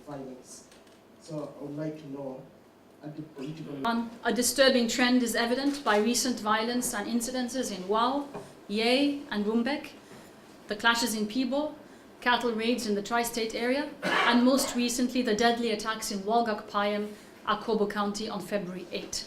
violence. So I would like to know at the political... A disturbing trend is evident by recent violence and incidences in Wau, Yei and Rumbek, the clashes in Pibo, cattle raids in the tri-state area, and most recently the deadly attacks in Walgak Payam, Akobo County on February 8.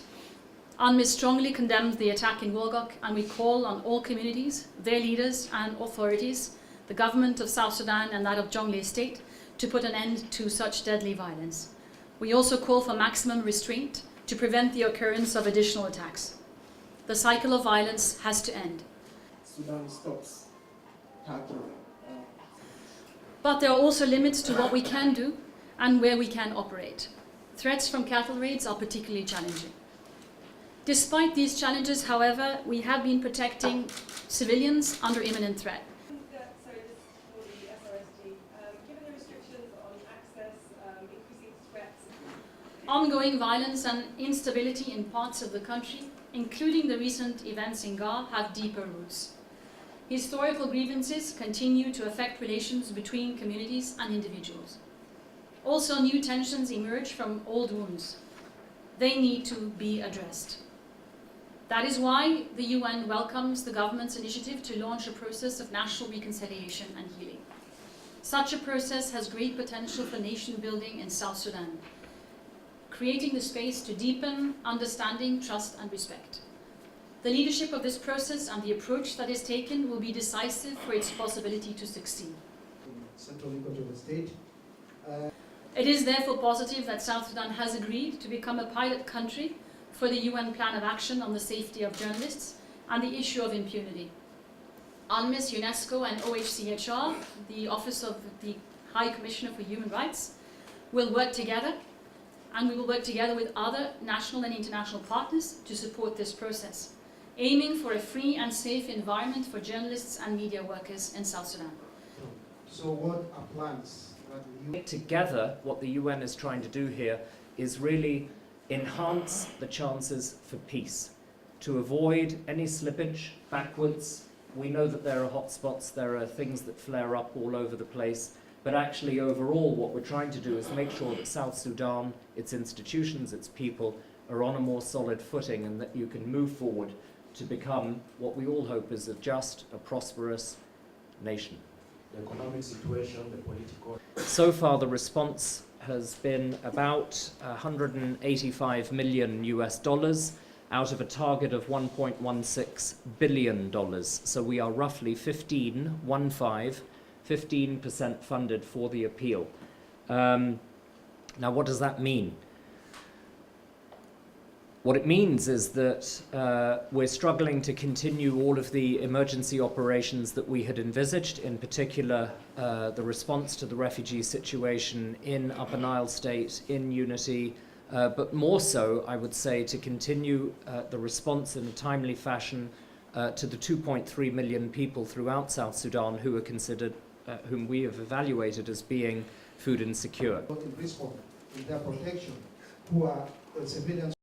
UNMISS strongly condemns the attack in Walgak, and we call on all communities, their leaders and authorities, the government of South Sudan and that of Jonglei State, to put an end to such deadly violence. We also call for maximum restraint to prevent the occurrence of additional attacks. The cycle of violence has to end. Sudan stops cattle. But there are also limits to what we can do and where we can operate. Threats from cattle raids are particularly challenging. Despite these challenges, however, we have been protecting civilians under imminent threat. Sorry, this is for the SRSG. Given the restrictions on access, increasing threats... Ongoing violence and instability in parts of the country, including the recent events in Ga, have deeper roots. Historical grievances continue to affect relations between communities and individuals. Also, new tensions emerge from old wounds. They need to be addressed. That is why the UN welcomes the government's initiative to launch a process of national reconciliation and healing. Such a process has great potential for nation building in South Sudan, creating the space to deepen understanding, trust and respect. The leadership of this process and the approach that is taken will be decisive for its possibility to succeed. Central Equatorial State. It is therefore positive that South Sudan has agreed to become a pilot country for the UN Plan of Action on the Safety of Journalists and the issue of impunity. UNMISS, UNESCO and OHCHR, the Office of the High Commissioner for Human Rights, will work together, and we will work together with other national and international partners to support this process, aiming for a free and safe environment for journalists and media workers in South Sudan. So what are plans? Together, what the UN is trying to do here is really enhance the chances for peace, to avoid any slippage backwards. We know that there are hotspots, there are things that flare up all over the place, but actually overall what we're trying to do is make sure that South Sudan, its institutions, its people, are on a more solid footing and that you can move forward to become what we all hope is a just, a prosperous nation. The economic situation, the political... So far the response has been about $185 million out of a target of $1.16 billion. So we are roughly 15% funded for the appeal. Now what does that mean? What it means is that we're struggling to continue all of the emergency operations that we had envisaged, in particular the response to the refugee situation in Upper Nile State, in Unity, but more so, I would say, to continue the response in a timely fashion to the 2.3 million people throughout South Sudan who are considered, whom we have evaluated as being food insecure. In their protection, who are civilians.